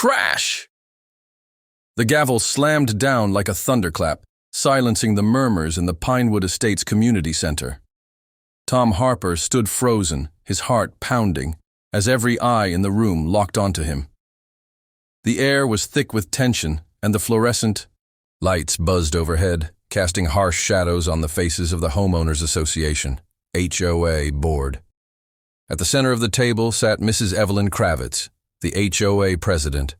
Crash! The gavel slammed down like a thunderclap, silencing the murmurs in the Pinewood Estates community center. Tom Harper stood frozen, his heart pounding, as every eye in the room locked onto him. The air was thick with tension, and the fluorescent lights buzzed overhead, casting harsh shadows on the faces of the Homeowners Association, HOA board. At the center of the table sat Mrs. Evelyn Kravitz, the HOA president,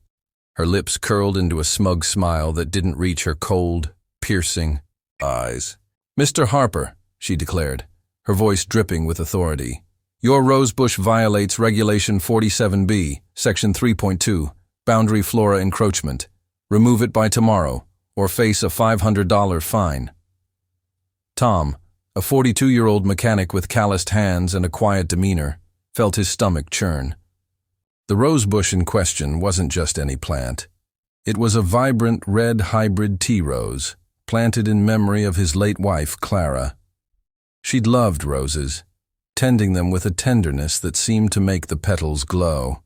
her lips curled into a smug smile that didn't reach her cold, piercing eyes. "Mr. Harper," she declared, her voice dripping with authority, "your rosebush violates Regulation 47B, Section 3.2, Boundary Flora Encroachment. Remove it by tomorrow, or face a $500 fine." Tom, a 42-year-old mechanic with calloused hands and a quiet demeanor, felt his stomach churn. The rosebush in question wasn't just any plant. It was a vibrant red hybrid tea rose, planted in memory of his late wife, Clara. She'd loved roses, tending them with a tenderness that seemed to make the petals glow.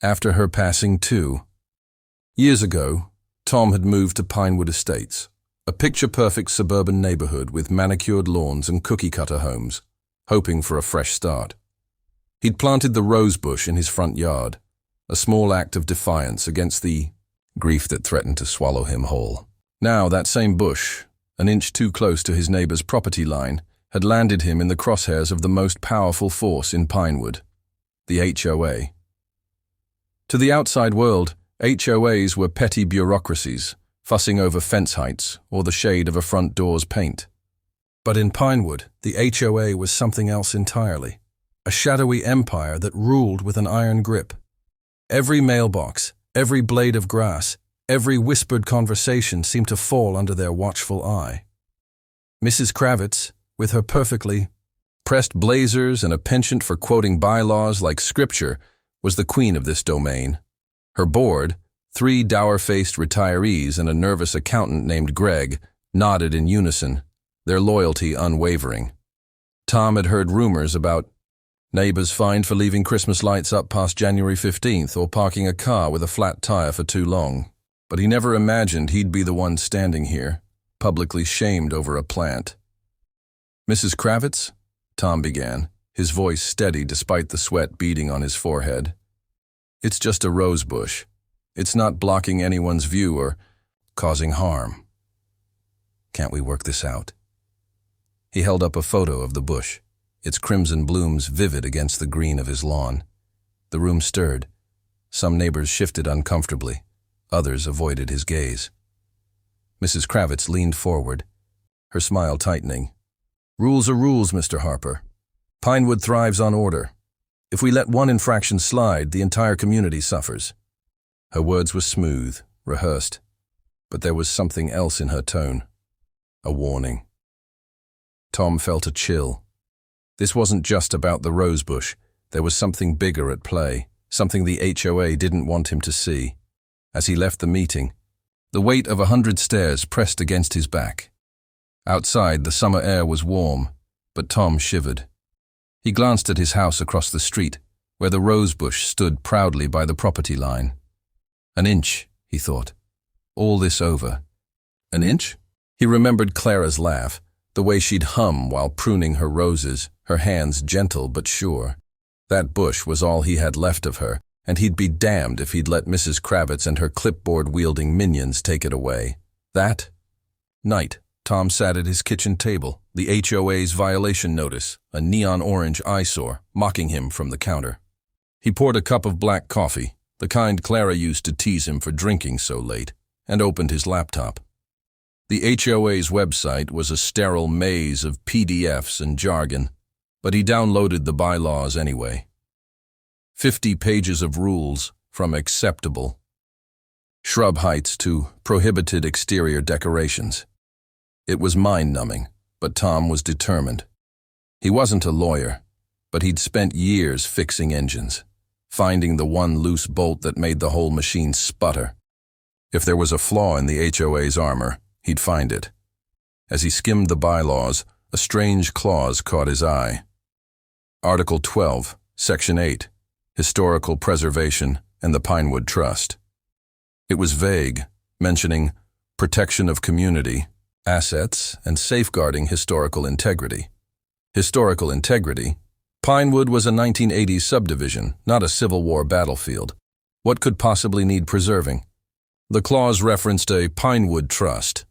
After her passing, too. Years ago, Tom had moved to Pinewood Estates, a picture-perfect suburban neighborhood with manicured lawns and cookie-cutter homes, hoping for a fresh start. He'd planted the rosebush in his front yard, a small act of defiance against the grief that threatened to swallow him whole. Now that same bush, an inch too close to his neighbor's property line, had landed him in the crosshairs of the most powerful force in Pinewood, the HOA. To the outside world, HOAs were petty bureaucracies, fussing over fence heights or the shade of a front door's paint. But in Pinewood, the HOA was something else entirely. A shadowy empire that ruled with an iron grip. Every mailbox, every blade of grass, every whispered conversation seemed to fall under their watchful eye. Mrs. Kravitz, with her perfectly pressed blazers and a penchant for quoting bylaws like scripture, was the queen of this domain. Her board, 3 dour-faced retirees and a nervous accountant named Greg, nodded in unison, their loyalty unwavering. Tom had heard rumors about neighbors fined for leaving Christmas lights up past January 15th or parking a car with a flat tire for too long. But he never imagined he'd be the one standing here, publicly shamed over a plant. "Mrs. Kravitz?" Tom began, his voice steady despite the sweat beading on his forehead. "It's just a rose bush. It's not blocking anyone's view or causing harm. Can't we work this out?" He held up a photo of the bush, its crimson blooms vivid against the green of his lawn. The room stirred. Some neighbors shifted uncomfortably. Others avoided his gaze. Mrs. Kravitz leaned forward, her smile tightening. "Rules are rules, Mr. Harper. Pinewood thrives on order. If we let one infraction slide, the entire community suffers." Her words were smooth, rehearsed, but there was something else in her tone. A warning. Tom felt a chill. This wasn't just about the rosebush. There was something bigger at play, something the HOA didn't want him to see. As he left the meeting, the weight of 100 stairs pressed against his back. Outside, the summer air was warm, but Tom shivered. He glanced at his house across the street, where the rosebush stood proudly by the property line. An inch, he thought. All this over. An inch? He remembered Clara's laugh, the way she'd hum while pruning her roses, her hands gentle but sure. That bush was all he had left of her, and he'd be damned if he'd let Mrs. Kravitz and her clipboard-wielding minions take it away. That night, Tom sat at his kitchen table, the HOA's violation notice, a neon-orange eyesore, mocking him from the counter. He poured a cup of black coffee, the kind Clara used to tease him for drinking so late, and opened his laptop. The HOA's website was a sterile maze of PDFs and jargon, but he downloaded the bylaws anyway. 50 pages of rules, from acceptable shrub heights to prohibited exterior decorations. It was mind-numbing, but Tom was determined. He wasn't a lawyer, but he'd spent years fixing engines, finding the one loose bolt that made the whole machine sputter. If there was a flaw in the HOA's armor, he'd find it. As he skimmed the bylaws, a strange clause caught his eye. Article 12, Section 8, Historical Preservation, and the Pinewood Trust. It was vague, mentioning protection of community, assets, and safeguarding historical integrity. Historical integrity? Pinewood was a 1980s subdivision, not a Civil War battlefield. What could possibly need preserving? The clause referenced a Pinewood Trust,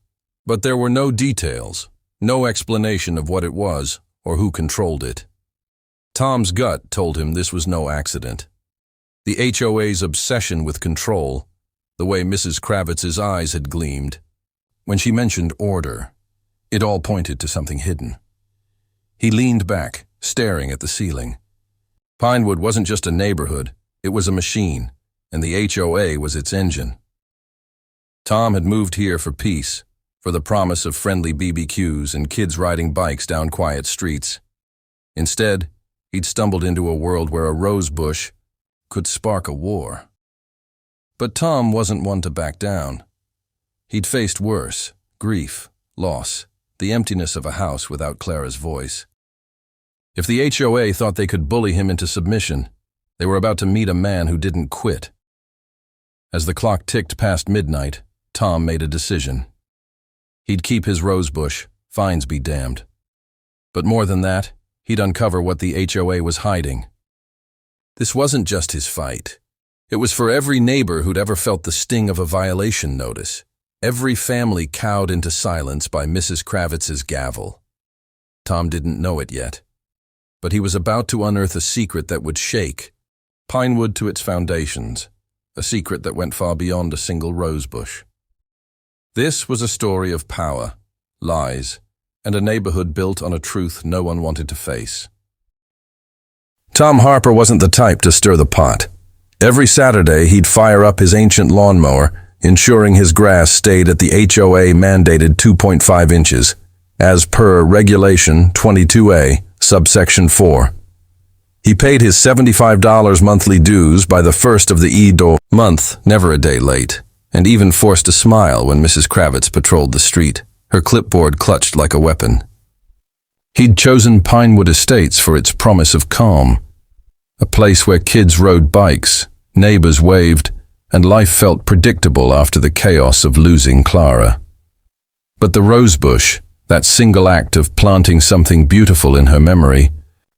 but there were no details, no explanation of what it was or who controlled it. Tom's gut told him this was no accident. The HOA's obsession with control, the way Mrs. Kravitz's eyes had gleamed. When she mentioned order, it all pointed to something hidden. He leaned back, staring at the ceiling. Pinewood wasn't just a neighborhood, it was a machine, and the HOA was its engine. Tom had moved here for peace, for the promise of friendly BBQs and kids riding bikes down quiet streets. Instead, he'd stumbled into a world where a rose bush could spark a war. But Tom wasn't one to back down. He'd faced worse: grief, loss, the emptiness of a house without Clara's voice. If the HOA thought they could bully him into submission, they were about to meet a man who didn't quit. As the clock ticked past midnight, Tom made a decision. He'd keep his rosebush, fines be damned. But more than that, he'd uncover what the HOA was hiding. This wasn't just his fight. It was for every neighbor who'd ever felt the sting of a violation notice, every family cowed into silence by Mrs. Kravitz's gavel. Tom didn't know it yet, but he was about to unearth a secret that would shake Pinewood to its foundations, a secret that went far beyond a single rosebush. This was a story of power, lies, and a neighborhood built on a truth no one wanted to face. Tom Harper wasn't the type to stir the pot. Every Saturday, he'd fire up his ancient lawnmower, ensuring his grass stayed at the HOA-mandated 2.5 inches, as per Regulation 22A, subsection 4. He paid his $75 monthly dues by the first of the HOA month, never a day late, and even forced a smile when Mrs. Kravitz patrolled the street, her clipboard clutched like a weapon. He'd chosen Pinewood Estates for its promise of calm, a place where kids rode bikes, neighbors waved, and life felt predictable after the chaos of losing Clara. But the rosebush, that single act of planting something beautiful in her memory,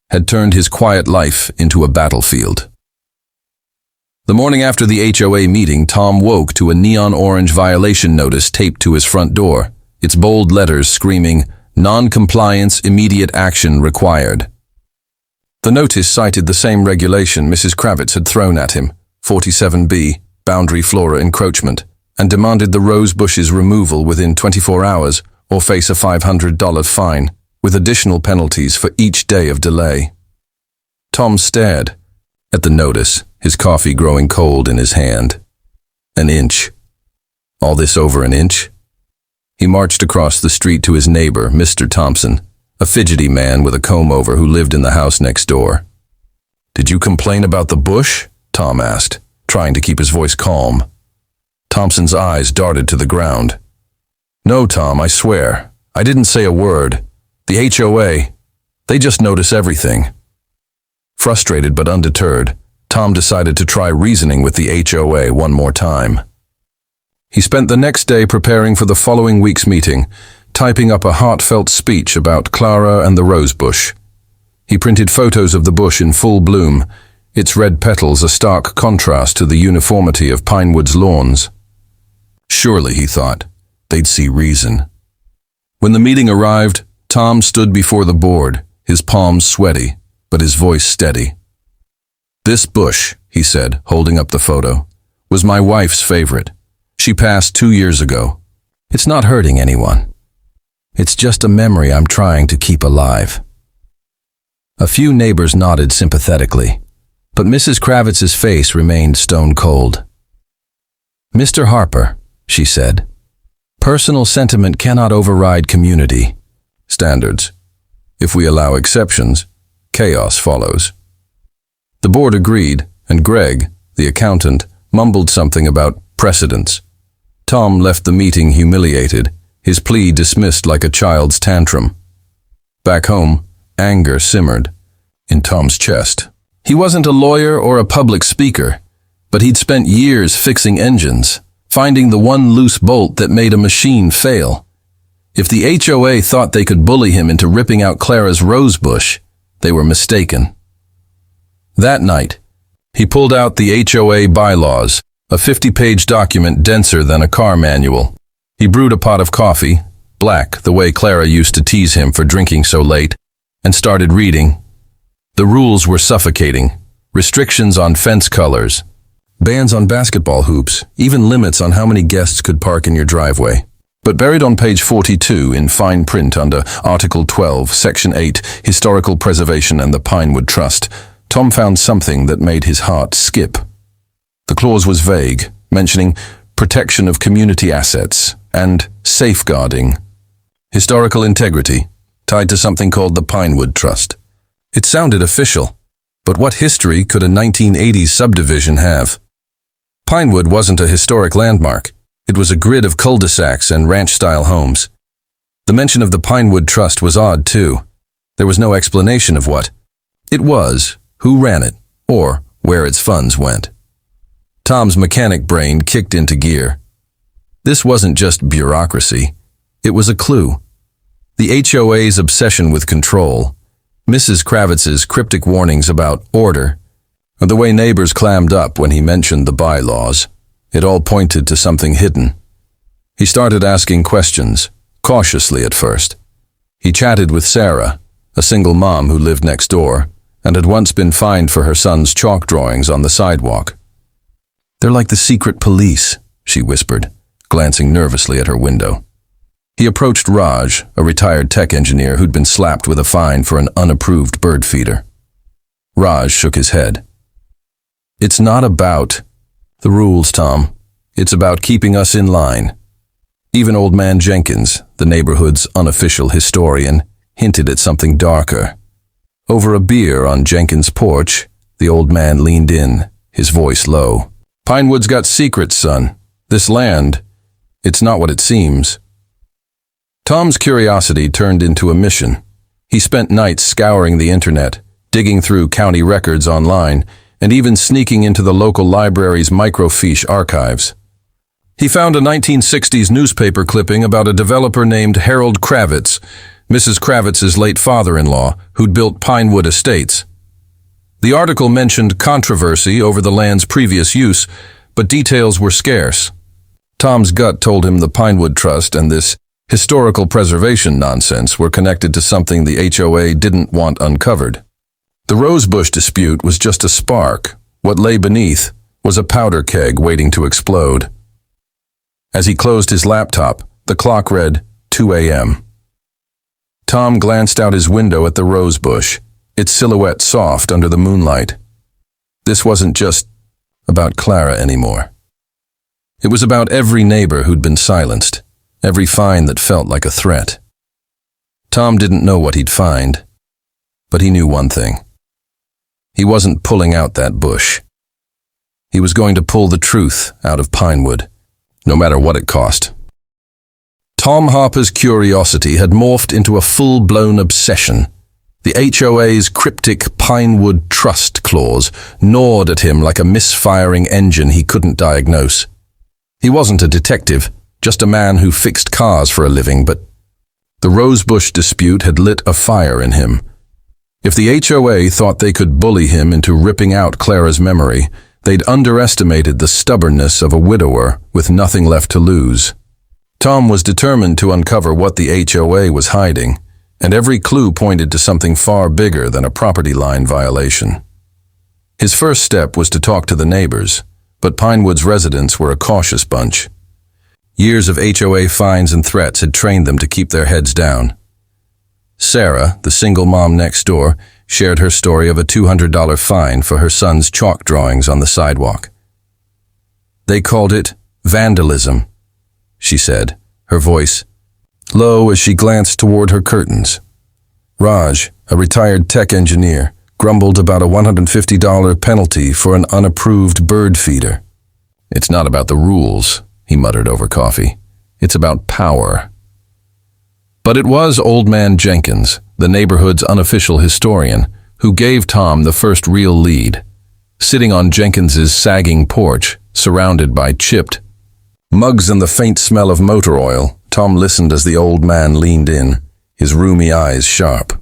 had turned his quiet life into a battlefield. The morning after the HOA meeting, Tom woke to a neon-orange violation notice taped to his front door, its bold letters screaming, "Non-compliance, immediate action required." The notice cited the same regulation Mrs. Kravitz had thrown at him, 47B, boundary flora encroachment, and demanded the rose bush's removal within 24 hours or face a $500 fine, with additional penalties for each day of delay. Tom stared at the notice, his coffee growing cold in his hand. An inch. All this over an inch? He marched across the street to his neighbor, Mr. Thompson, a fidgety man with a comb-over who lived in the house next door. "Did you complain about the bush?" Tom asked, trying to keep his voice calm. Thompson's eyes darted to the ground. "No, Tom, I swear. I didn't say a word. The HOA, they just notice everything." Frustrated but undeterred, Tom decided to try reasoning with the HOA one more time. He spent the next day preparing for the following week's meeting, typing up a heartfelt speech about Clara and the rosebush. He printed photos of the bush in full bloom, its red petals a stark contrast to the uniformity of Pinewood's lawns. Surely, he thought, they'd see reason. When the meeting arrived, Tom stood before the board, his palms sweaty, but his voice steady. "This bush," he said, holding up the photo, "was my wife's favorite. She passed 2 years ago. It's not hurting anyone. It's just a memory I'm trying to keep alive." A few neighbors nodded sympathetically, but Mrs. Kravitz's face remained stone cold. "Mr. Harper," she said, "personal sentiment cannot override community standards. If we allow exceptions, chaos follows." The board agreed, and Greg, the accountant, mumbled something about precedents. Tom left the meeting humiliated, his plea dismissed like a child's tantrum. Back home, anger simmered in Tom's chest. He wasn't a lawyer or a public speaker, but he'd spent years fixing engines, finding the one loose bolt that made a machine fail. If the HOA thought they could bully him into ripping out Clara's rosebush, they were mistaken. That night, he pulled out the HOA bylaws, a 50-page document denser than a car manual. He brewed a pot of coffee, black, the way Clara used to tease him for drinking so late, and started reading. The rules were suffocating. Restrictions on fence colors, bans on basketball hoops, even limits on how many guests could park in your driveway. But buried on page 42 in fine print under Article 12, Section 8, Historical Preservation and the Pinewood Trust, Tom found something that made his heart skip. The clause was vague, mentioning protection of community assets and safeguarding historical integrity, tied to something called the Pinewood Trust. It sounded official, but what history could a 1980s subdivision have? Pinewood wasn't a historic landmark. It was a grid of cul-de-sacs and ranch-style homes. The mention of the Pinewood Trust was odd, too. There was no explanation of what it was, who ran it, or where its funds went. Tom's mechanic brain kicked into gear. This wasn't just bureaucracy. It was a clue. The HOA's obsession with control, Mrs. Kravitz's cryptic warnings about order, and the way neighbors clammed up when he mentioned the bylaws. It all pointed to something hidden. He started asking questions, cautiously at first. He chatted with Sarah, a single mom who lived next door, and had once been fined for her son's chalk drawings on the sidewalk. "They're like the secret police," she whispered, glancing nervously at her window. He approached Raj, a retired tech engineer who'd been slapped with a fine for an unapproved bird feeder. Raj shook his head. "It's not about the rules, Tom. It's about keeping us in line." Even Old Man Jenkins, the neighborhood's unofficial historian, hinted at something darker. Over a beer on Jenkins' porch, the old man leaned in, his voice low. "Pinewood's got secrets, son. This land, it's not what it seems." Tom's curiosity turned into a mission. He spent nights scouring the internet, digging through county records online, and even sneaking into the local library's microfiche archives. He found a 1960s newspaper clipping about a developer named Harold Kravitz, Mrs. Kravitz's late father-in-law, who'd built Pinewood Estates. The article mentioned controversy over the land's previous use, but details were scarce. Tom's gut told him the Pinewood Trust and this historical preservation nonsense were connected to something the HOA didn't want uncovered. The rosebush dispute was just a spark. What lay beneath was a powder keg waiting to explode. As he closed his laptop, the clock read 2 a.m. Tom glanced out his window at the rosebush, its silhouette soft under the moonlight. This wasn't just about Clara anymore. It was about every neighbor who'd been silenced, every fine that felt like a threat. Tom didn't know what he'd find, but he knew one thing. He wasn't pulling out that bush. He was going to pull the truth out of Pinewood, no matter what it cost. Tom Harper's curiosity had morphed into a full-blown obsession. The HOA's cryptic Pinewood Trust clause gnawed at him like a misfiring engine he couldn't diagnose. He wasn't a detective, just a man who fixed cars for a living, but the rosebush dispute had lit a fire in him. If the HOA thought they could bully him into ripping out Clara's memory, they'd underestimated the stubbornness of a widower with nothing left to lose. Tom was determined to uncover what the HOA was hiding, and every clue pointed to something far bigger than a property line violation. His first step was to talk to the neighbors, but Pinewood's residents were a cautious bunch. Years of HOA fines and threats had trained them to keep their heads down. Sarah, the single mom next door, shared her story of a $200 fine for her son's chalk drawings on the sidewalk. "They called it vandalism," she said, her voice low as she glanced toward her curtains. Raj, a retired tech engineer, grumbled about a $150 penalty for an unapproved bird feeder. "It's not about the rules," he muttered over coffee. "It's about power." But it was Old Man Jenkins, the neighborhood's unofficial historian, who gave Tom the first real lead. sitting on Jenkins's sagging porch, surrounded by chipped mugs and the faint smell of motor oil, Tom listened as the old man leaned in, his rheumy eyes sharp.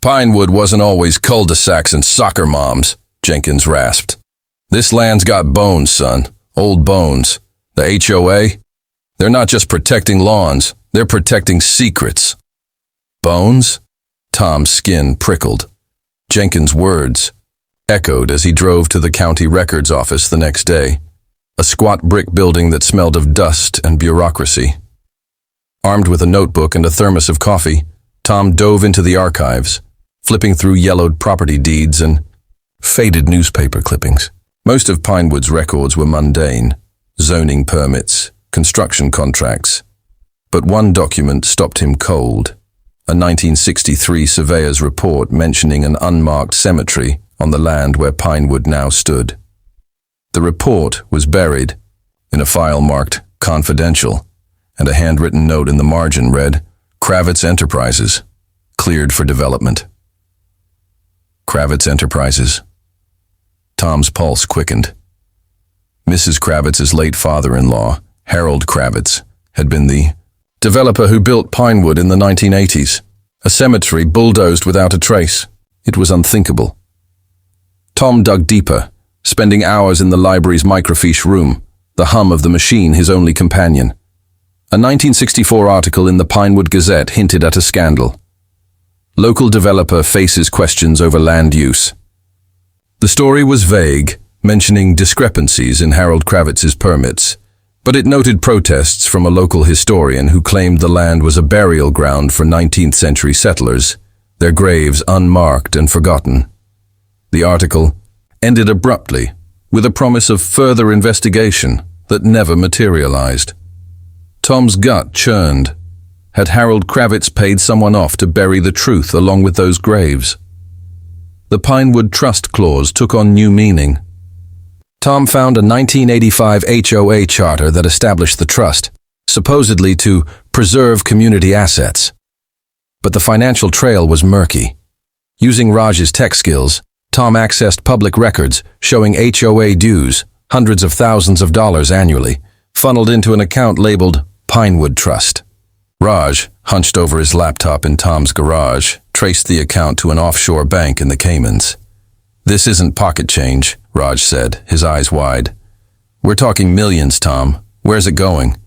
"Pinewood wasn't always cul-de-sacs and soccer moms," Jenkins rasped. "This land's got bones, son. Old bones. The HOA? They're not just protecting lawns, they're protecting secrets." "Bones?" Tom's skin prickled. Jenkins' words echoed as he drove to the county records office the next day, a squat brick building that smelled of dust and bureaucracy. Armed with a notebook and a thermos of coffee, Tom dove into the archives, flipping through yellowed property deeds and faded newspaper clippings. Most of Pinewood's records were mundane: zoning permits, construction contracts. But one document stopped him cold: a 1963 surveyor's report mentioning an unmarked cemetery on the land where Pinewood now stood. The report was buried in a file marked "Confidential," and a handwritten note in the margin read, "Kravitz Enterprises, cleared for development." Kravitz Enterprises. Tom's pulse quickened. Mrs. Kravitz's late father-in-law, Harold Kravitz, had been the developer who built Pinewood in the 1980s, a cemetery bulldozed without a trace. It was unthinkable. Tom dug deeper, spending hours in the library's microfiche room, the hum of the machine his only companion. A 1964 article in the Pinewood Gazette hinted at a scandal. Local developer faces questions over land use. The story was vague, mentioning discrepancies in Harold Kravitz's permits, but it noted protests from a local historian who claimed the land was a burial ground for 19th century settlers, their graves unmarked and forgotten. The article ended abruptly, with a promise of further investigation that never materialized. Tom's gut churned. Had Harold Kravitz paid someone off to bury the truth along with those graves? The Pinewood Trust clause took on new meaning. Tom found a 1985 HOA charter that established the trust, supposedly to preserve community assets. But the financial trail was murky. Using Raj's tech skills, Tom accessed public records showing HOA dues, hundreds of thousands of dollars annually, funneled into an account labeled Pinewood Trust. Raj, hunched over his laptop in Tom's garage, traced the account to an offshore bank in the Caymans. "This isn't pocket change," Raj said, his eyes wide. "We're talking millions, Tom. Where's it going?"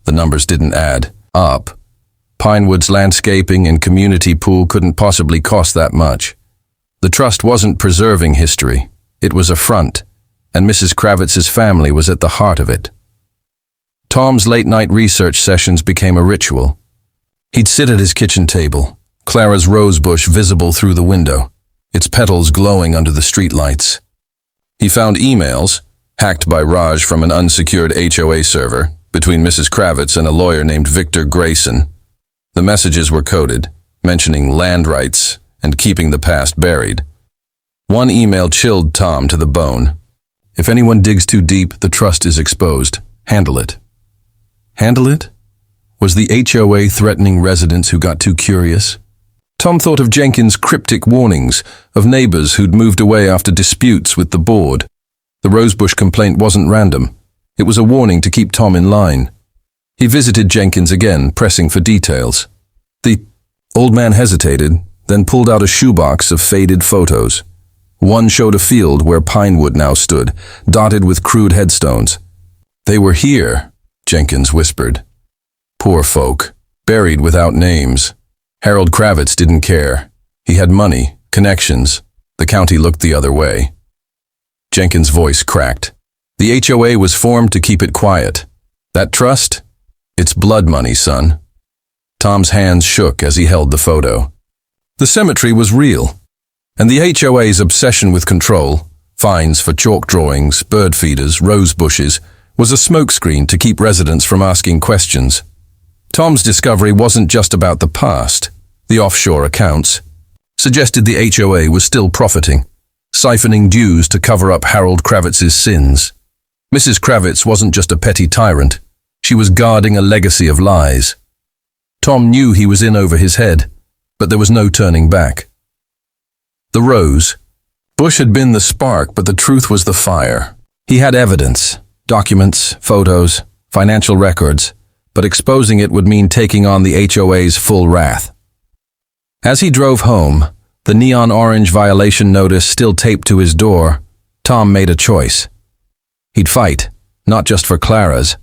The numbers didn't add up. Pinewood's landscaping and community pool couldn't possibly cost that much. The trust wasn't preserving history. It was a front, and Mrs. Kravitz's family was at the heart of it. Tom's late-night research sessions became a ritual. He'd sit at his kitchen table, Clara's rosebush visible through the window, its petals glowing under the streetlights. He found emails, hacked by Raj from an unsecured HOA server, between Mrs. Kravitz and a lawyer named Victor Grayson. The messages were coded, mentioning land rights and keeping the past buried. One email chilled Tom to the bone. "If anyone digs too deep, the trust is exposed. Handle it." Handle it? Was the HOA threatening residents who got too curious? Tom thought of Jenkins' cryptic warnings of neighbors who'd moved away after disputes with the board. The rosebush complaint wasn't random. It was a warning to keep Tom in line. He visited Jenkins again, pressing for details. The old man hesitated, then pulled out a shoebox of faded photos. One showed a field where Pinewood now stood, dotted with crude headstones. "They were here," Jenkins whispered. "Poor folk, buried without names." Harold Kravitz didn't care. He had money, connections. The county looked the other way. Jenkins' voice cracked. "The HOA was formed to keep it quiet. That trust? It's blood money, son." Tom's hands shook as he held the photo. The cemetery was real, and the HOA's obsession with control, fines for chalk drawings, bird feeders, rose bushes, was a smokescreen to keep residents from asking questions. Tom's discovery wasn't just about the past. The offshore accounts suggested the HOA was still profiting, siphoning dues to cover up Harold Kravitz's sins. Mrs. Kravitz wasn't just a petty tyrant. She was guarding a legacy of lies. Tom knew he was in over his head, but there was no turning back. The rose, Bush had been the spark, but the truth was the fire. He had evidence, documents, photos, financial records, but exposing it would mean taking on the HOA's full wrath. As he drove home, the neon orange violation notice still taped to his door, Tom made a choice. He'd fight, not just for Clara's,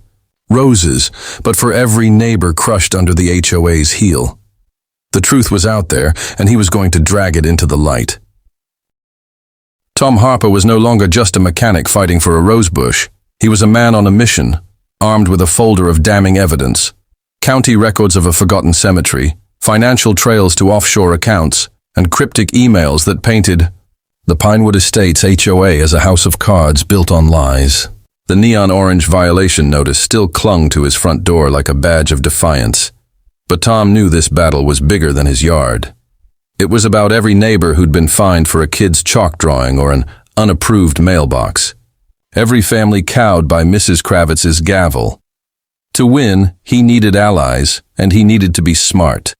Rose's, but for every neighbor crushed under the HOA's heel. The truth was out there, and he was going to drag it into the light. Tom Harper was no longer just a mechanic fighting for a rosebush. He was a man on a mission, armed with a folder of damning evidence, county records of a forgotten cemetery, financial trails to offshore accounts, and cryptic emails that painted the Pinewood Estates HOA as a house of cards built on lies. The neon orange violation notice still clung to his front door like a badge of defiance. But Tom knew this battle was bigger than his yard. It was about every neighbor who'd been fined for a kid's chalk drawing or an unapproved mailbox. Every family cowed by Mrs. Kravitz's gavel. To win, he needed allies, and he needed to be smart.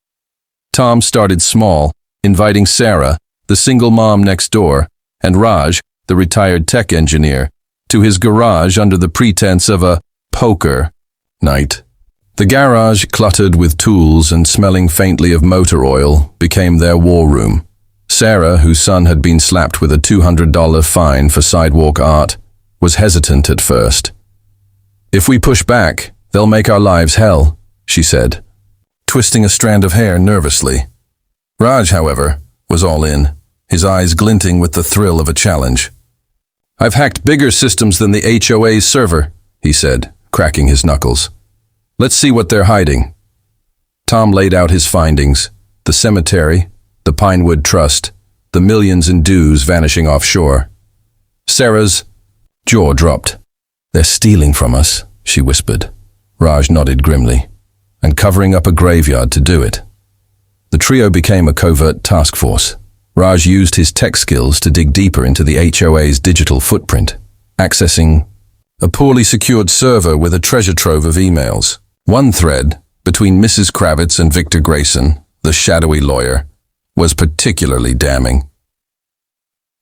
Tom started small, inviting Sarah, the single mom next door, and Raj, the retired tech engineer, to his garage under the pretense of a poker night. The garage, cluttered with tools and smelling faintly of motor oil, became their war room. Sarah, whose son had been slapped with a $200 fine for sidewalk art, was hesitant at first. "If we push back, they'll make our lives hell," she said, twisting a strand of hair nervously. Raj, however, was all in, his eyes glinting with the thrill of a challenge. "I've hacked bigger systems than the HOA's server," he said, cracking his knuckles. "Let's see what they're hiding." Tom laid out his findings: the cemetery, the Pinewood Trust, the millions in dues vanishing offshore. Sarah's jaw dropped. "They're stealing from us," she whispered. Raj nodded grimly, "and covering up a graveyard to do it." The trio became a covert task force. Raj used his tech skills to dig deeper into the HOA's digital footprint, accessing a poorly secured server with a treasure trove of emails. One thread, between Mrs. Kravitz and Victor Grayson, the shadowy lawyer, was particularly damning.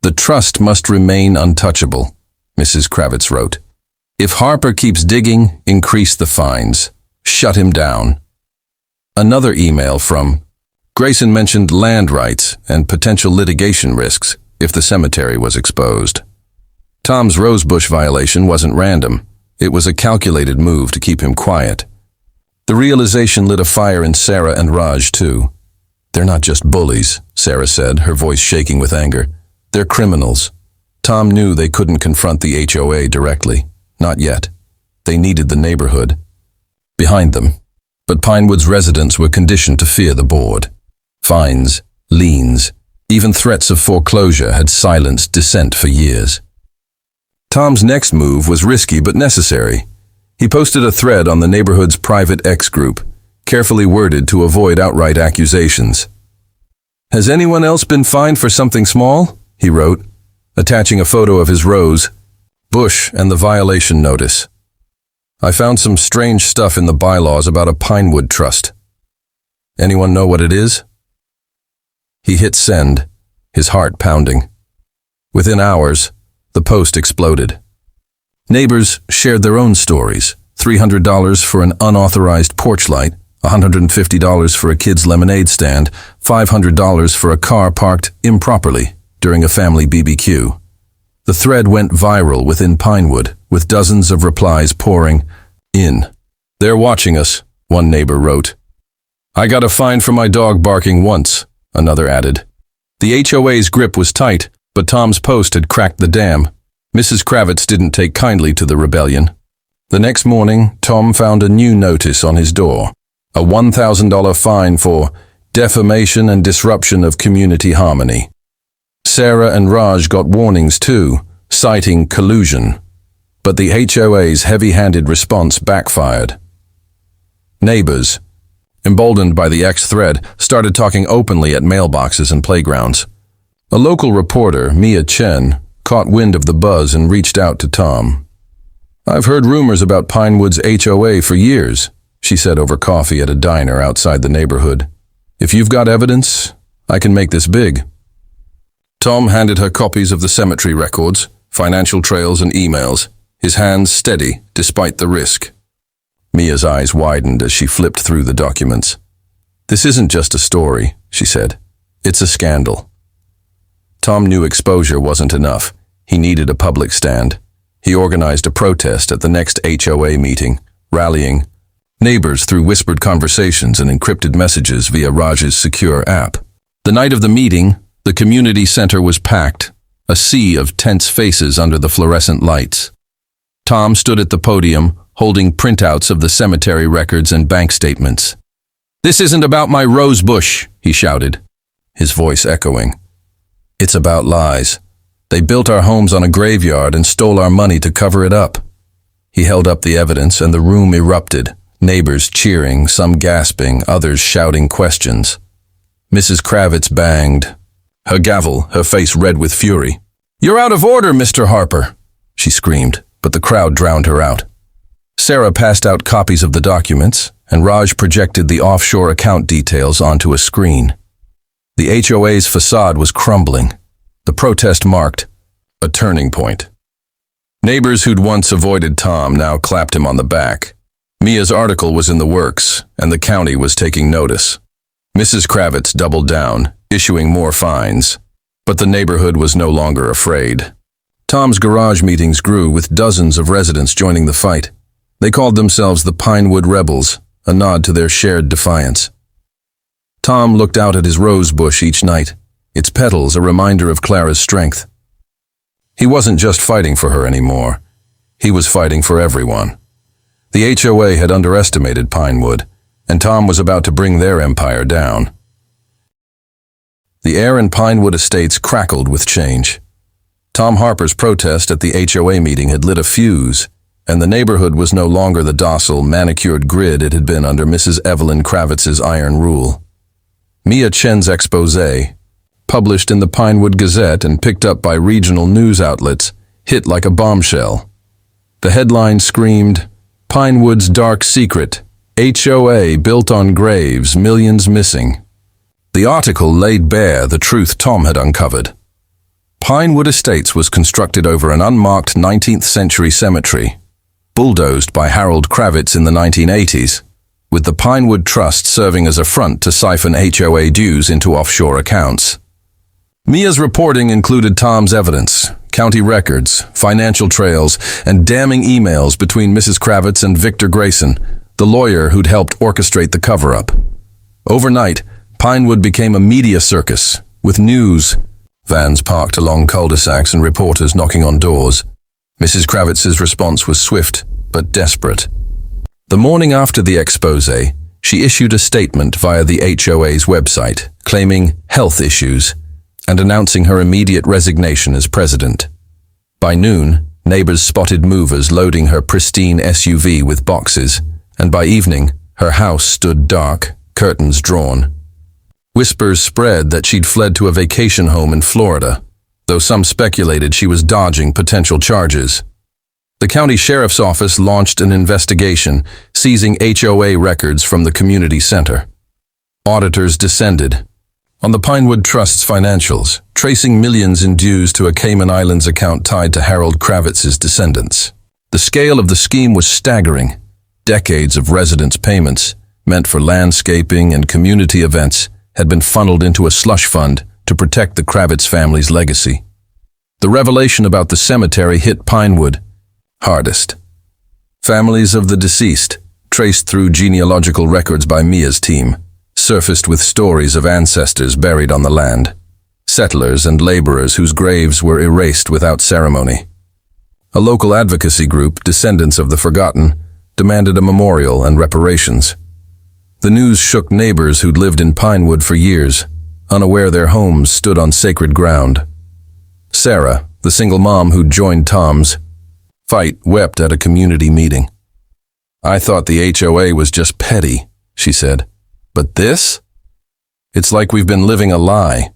"The trust must remain untouchable," Mrs. Kravitz wrote. "If Harper keeps digging, increase the fines. Shut him down." Another email from Grayson mentioned land rights and potential litigation risks if the cemetery was exposed. Tom's rosebush violation wasn't random. It was a calculated move to keep him quiet. The realization lit a fire in Sarah and Raj, too. "They're not just bullies," Sarah said, her voice shaking with anger. "They're criminals." Tom knew they couldn't confront the HOA directly. Not yet. They needed the neighborhood behind them. But Pinewood's residents were conditioned to fear the board. Fines, liens, even threats of foreclosure had silenced dissent for years. Tom's next move was risky but necessary. He posted a thread on the neighborhood's private X group, carefully worded to avoid outright accusations. "Has anyone else been fined for something small?" he wrote, attaching a photo of his rose bush and the violation notice. "I found some strange stuff in the bylaws about a Pinewood Trust. Anyone know what it is?" He hit send, his heart pounding. Within hours, the post exploded. Neighbors shared their own stories: $300 for an unauthorized porch light, $150 for a kid's lemonade stand, $500 for a car parked improperly during a family BBQ. The thread went viral within Pinewood, with dozens of replies pouring in. "They're watching us," one neighbor wrote. "I got a fine for my dog barking once," another added. The HOA's grip was tight, but Tom's post had cracked the dam. Mrs. Kravitz didn't take kindly to the rebellion. The next morning, Tom found a new notice on his door: a $1,000 fine for defamation and disruption of community harmony. Sarah and Raj got warnings too, citing collusion. But the HOA's heavy-handed response backfired. Neighbors, emboldened by the X thread, started talking openly at mailboxes and playgrounds. A local reporter, Mia Chen, caught wind of the buzz and reached out to Tom. "I've heard rumors about Pinewood's HOA for years," she said over coffee at a diner outside the neighborhood. "If you've got evidence, I can make this big." Tom handed her copies of the cemetery records, financial trails and emails, his hands steady despite the risk. Mia's eyes widened as she flipped through the documents. "This isn't just a story," she said. "It's a scandal." Tom knew exposure wasn't enough. He needed a public stand. He organized a protest at the next HOA meeting, rallying neighbors through whispered conversations and encrypted messages via Raj's secure app. The night of the meeting, the community center was packed, a sea of tense faces under the fluorescent lights. Tom stood at the podium, holding printouts of the cemetery records and bank statements. "This isn't about my rose bush," he shouted, his voice echoing. "It's about lies. They built our homes on a graveyard and stole our money to cover it up." He held up the evidence and the room erupted, neighbors cheering, some gasping, others shouting questions. Mrs. Kravitz banged her gavel, her face red with fury. "You're out of order, Mr. Harper," she screamed, but the crowd drowned her out. Sarah passed out copies of the documents, and Raj projected the offshore account details onto a screen. The HOA's facade was crumbling. The protest marked a turning point. Neighbors who'd once avoided Tom now clapped him on the back. Mia's article was in the works, and the county was taking notice. Mrs. Kravitz doubled down, issuing more fines, but the neighborhood was no longer afraid. Tom's garage meetings grew, with dozens of residents joining the fight. They called themselves the Pinewood Rebels, a nod to their shared defiance. Tom looked out at his rose bush each night, its petals a reminder of Clara's strength. He wasn't just fighting for her anymore. He was fighting for everyone. The HOA had underestimated Pinewood, and Tom was about to bring their empire down. The air in Pinewood Estates crackled with change. Tom Harper's protest at the HOA meeting had lit a fuse, and the neighborhood was no longer the docile, manicured grid it had been under Mrs. Evelyn Kravitz's iron rule. Mia Chen's exposé, published in the Pinewood Gazette and picked up by regional news outlets, hit like a bombshell. The headline screamed, "Pinewood's Dark Secret, HOA built on graves, millions missing." The article laid bare the truth Tom had uncovered. Pinewood Estates was constructed over an unmarked 19th century cemetery, bulldozed by Harold Kravitz in the 1980s, with the Pinewood Trust serving as a front to siphon HOA dues into offshore accounts. Mia's reporting included Tom's evidence, county records, financial trails, and damning emails between Mrs. Kravitz and Victor Grayson, the lawyer who'd helped orchestrate the cover-up. Overnight, Pinewood became a media circus, with news vans parked along cul-de-sacs and reporters knocking on doors. Mrs. Kravitz's response was swift but desperate. The morning after the exposé, she issued a statement via the HOA's website, claiming health issues and announcing her immediate resignation as president. By noon, neighbors spotted movers loading her pristine SUV with boxes, and by evening, her house stood dark, curtains drawn. Whispers spread that she'd fled to a vacation home in Florida, though some speculated she was dodging potential charges. The county sheriff's office launched an investigation, seizing HOA records from the community center. Auditors descended on the Pinewood Trust's financials, tracing millions in dues to a Cayman Islands account tied to Harold Kravitz's descendants. The scale of the scheme was staggering. Decades of residents' payments, meant for landscaping and community events, had been funneled into a slush fund to protect the Kravitz family's legacy. The revelation about the cemetery hit Pinewood hardest. Families of the deceased, traced through genealogical records by Mia's team, surfaced with stories of ancestors buried on the land, settlers and laborers whose graves were erased without ceremony. A local advocacy group, Descendants of the Forgotten, demanded a memorial and reparations. The news shook neighbors who'd lived in Pinewood for years, unaware their homes stood on sacred ground. Sarah, the single mom who'd joined Tom's fight, wept at a community meeting. "I thought the HOA was just petty," she said. "But this? It's like we've been living a lie."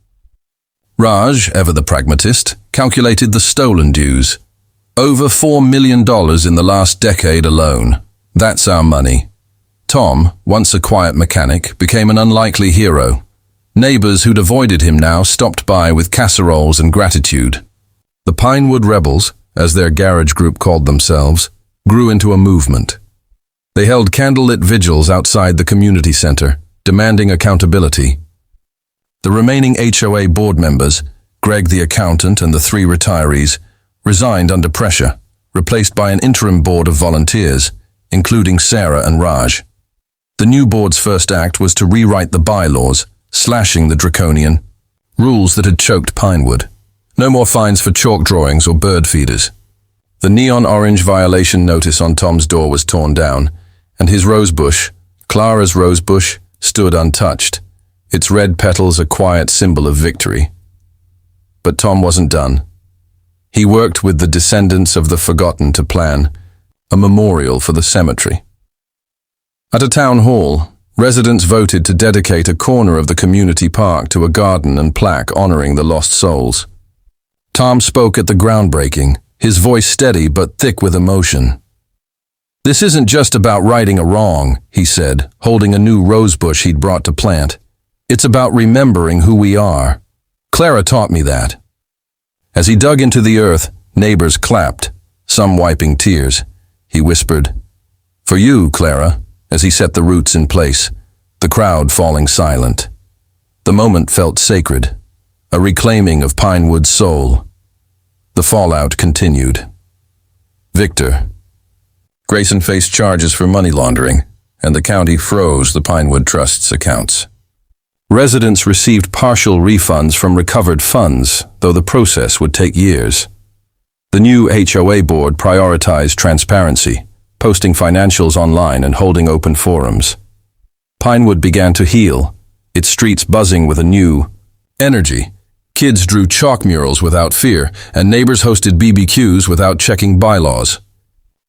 Raj, ever the pragmatist, calculated the stolen dues. Over $4 million in the last decade alone. That's our money. Tom, once a quiet mechanic, became an unlikely hero. Neighbors who'd avoided him now stopped by with casseroles and gratitude. The Pinewood Rebels, as their garage group called themselves, grew into a movement. They held candlelit vigils outside the community center, demanding accountability. The remaining HOA board members, Greg the accountant and the 3 retirees, resigned under pressure, replaced by an interim board of volunteers, including Sarah and Raj. The new board's first act was to rewrite the bylaws, slashing the draconian rules that had choked Pinewood. No more fines for chalk drawings or bird feeders. The neon orange violation notice on Tom's door was torn down, and his rosebush, Clara's rosebush, stood untouched, its red petals a quiet symbol of victory. But Tom wasn't done. He worked with the descendants of the forgotten to plan a memorial for the cemetery. At a town hall, residents voted to dedicate a corner of the community park to a garden and plaque honoring the lost souls. Tom spoke at the groundbreaking, his voice steady but thick with emotion. "This isn't just about righting a wrong," he said, holding a new rosebush he'd brought to plant. "It's about remembering who we are. Clara taught me that." As he dug into the earth, neighbors clapped, some wiping tears. He whispered, "For you, Clara," as he set the roots in place, the crowd falling silent. The moment felt sacred, a reclaiming of Pinewood's soul. The fallout continued. Victor. Grayson faced charges for money laundering, and the county froze the Pinewood Trust's accounts. Residents received partial refunds from recovered funds, though the process would take years. The new HOA board prioritized transparency, posting financials online and holding open forums. Pinewood began to heal, its streets buzzing with a new energy. Kids drew chalk murals without fear, and neighbors hosted BBQs without checking bylaws.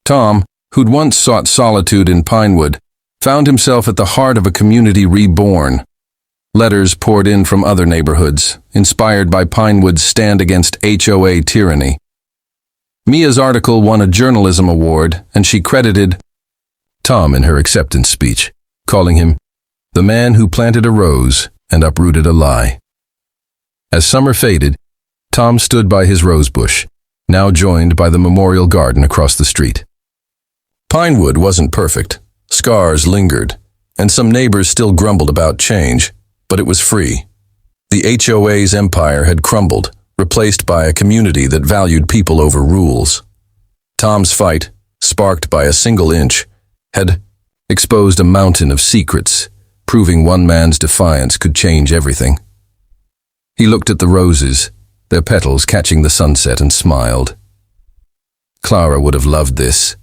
Tom, who'd once sought solitude in Pinewood, found himself at the heart of a community reborn. Letters poured in from other neighborhoods, inspired by Pinewood's stand against HOA tyranny. Mia's article won a journalism award, and she credited Tom in her acceptance speech, calling him the man who planted a rose and uprooted a lie. As summer faded, Tom stood by his rosebush, now joined by the memorial garden across the street. Pinewood wasn't perfect. Scars lingered, and some neighbors still grumbled about change, but it was free. The HOA's empire had crumbled, replaced by a community that valued people over rules. Tom's fight, sparked by a single inch, had exposed a mountain of secrets, proving one man's defiance could change everything. He looked at the roses, their petals catching the sunset, and smiled. Clara would have loved this.